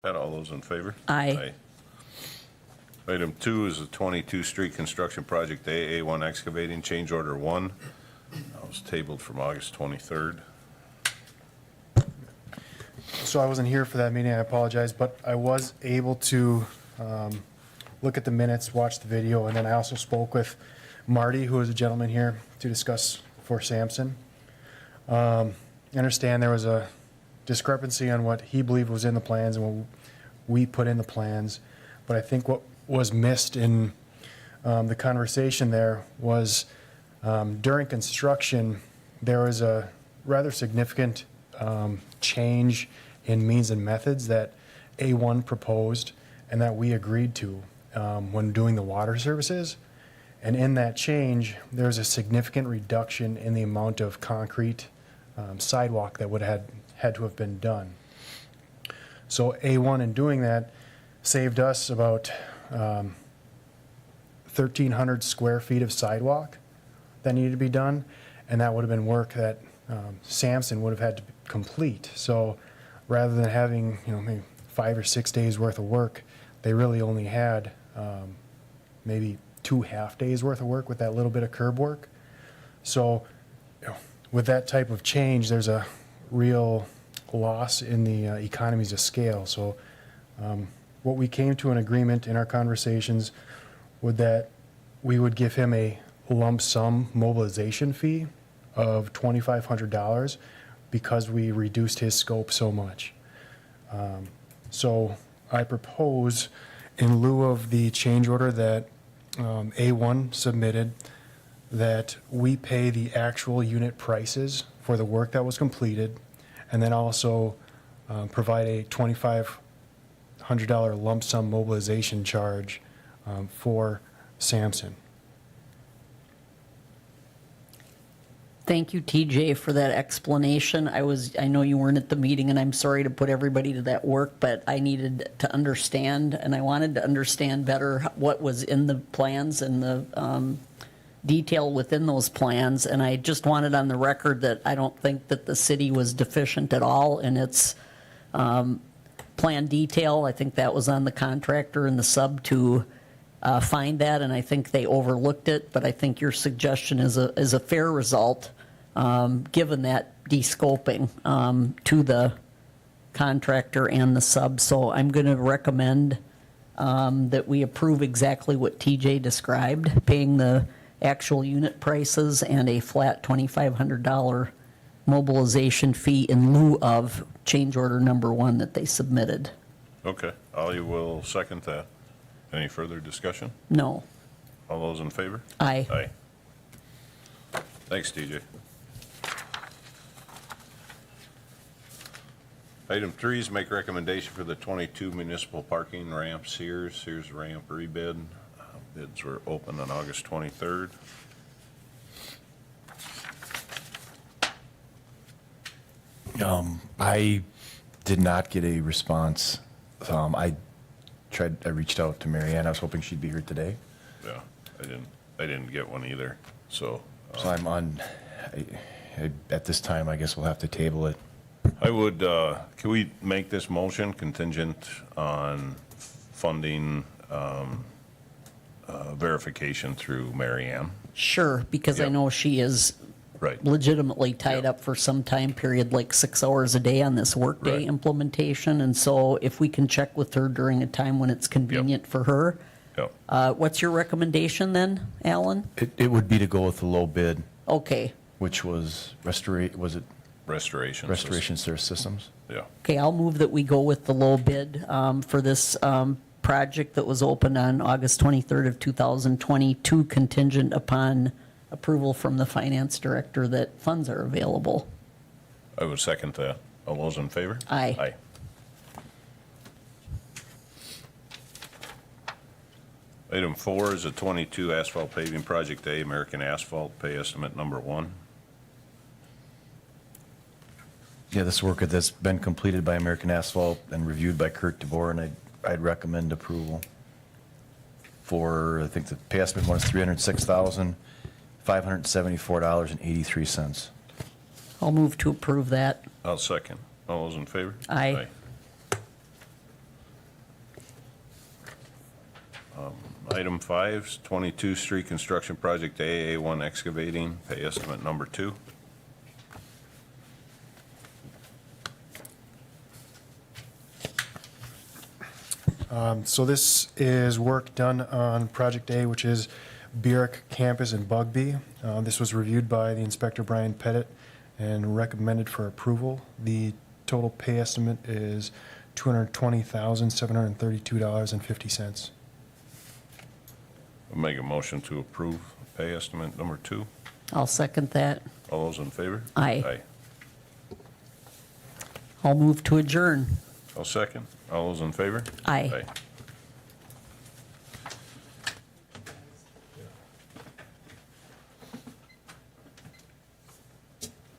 That, all those in favor? Aye. Item 2 is the 22 street construction project AA1 excavating, change order 1. That was tabled from August 23rd. So I wasn't here for that meeting, I apologize, but I was able to look at the minutes, watch the video, and then I also spoke with Marty, who is a gentleman here, to discuss for Sampson. I understand there was a discrepancy on what he believed was in the plans and what we put in the plans, but I think what was missed in the conversation there was during construction, there was a rather significant change in means and methods that A1 proposed and that we agreed to when doing the water services. And in that change, there's a significant reduction in the amount of concrete sidewalk that would have had to have been done. So A1 in doing that saved us about 1,300 square feet of sidewalk that needed to be done, and that would have been work that Sampson would have had to complete. So rather than having, maybe 5 or 6 days worth of work, they really only had maybe 2 half days worth of work with that little bit of curb work. So with that type of change, there's a real loss in the economies of scale. So what we came to an agreement in our conversations was that we would give him a lump sum mobilization fee of $2,500 because we reduced his scope so much. So I propose, in lieu of the change order that A1 submitted, that we pay the actual unit prices for the work that was completed, and then also provide a $2,500 lump sum mobilization charge for Sampson. Thank you, TJ, for that explanation. I know you weren't at the meeting, and I'm sorry to put everybody to that work, but I needed to understand, and I wanted to understand better what was in the plans and the detail within those plans. And I just wanted on the record that I don't think that the city was deficient at all in its plan detail. I think that was on the contractor and the sub to find that, and I think they overlooked it. But I think your suggestion is a fair result, given that descoping to the contractor and the sub. So I'm going to recommend that we approve exactly what TJ described, paying the actual unit prices and a flat $2,500 mobilization fee in lieu of change order number 1 that they submitted. Okay, I will second that. Any further discussion? No. All those in favor? Aye. Aye. Thanks, TJ. Item 3 is make recommendation for the 22 municipal parking ramps here. Sears ramp rebid. Bids were open on August 23rd. I did not get a response. I reached out to Mary Ann. I was hoping she'd be here today. Yeah, I didn't get one either. So I'm on, at this time, I guess we'll have to table it. I would, can we make this motion contingent on funding verification through Mary Ann? Sure, because I Yep. know she is Right. legitimately tied Yep. up for some time period, like 6 hours a day on this workday Right. implementation. And so if we can check with her during a time when it's convenient for her. Yep. What's your recommendation then, Alan? It would be to go with the low bid, Okay. which was Restoration. Restoration Service Systems? Yeah. Okay, I'll move that we go with the low bid for this project that was opened on August 23rd of 2022, contingent upon approval from the finance director that funds are available. I would second that. All those in favor? Aye. Aye. Item 4 is a 22 asphalt paving project A, American Asphalt, pay estimate number 1. Yeah, this work that's been completed by American Asphalt and reviewed by Kurt DeBoer, and I'd recommend approval for, I think the pay estimate one is $306,574.83. I'll move to approve that. I'll second. All those in favor? Aye. Item 5 is 22 street construction project AA1 excavating, pay estimate number 2. So this is work done on Project A, which is Burrick Campus in Bugby. This was reviewed by the inspector, Brian Pettit, and recommended for approval. The total pay estimate is $220,732.50. I'll make a motion to approve pay estimate number 2. I'll second that. All those in favor? Aye. I'll move to adjourn. I'll second. All those in favor? Aye. Aye.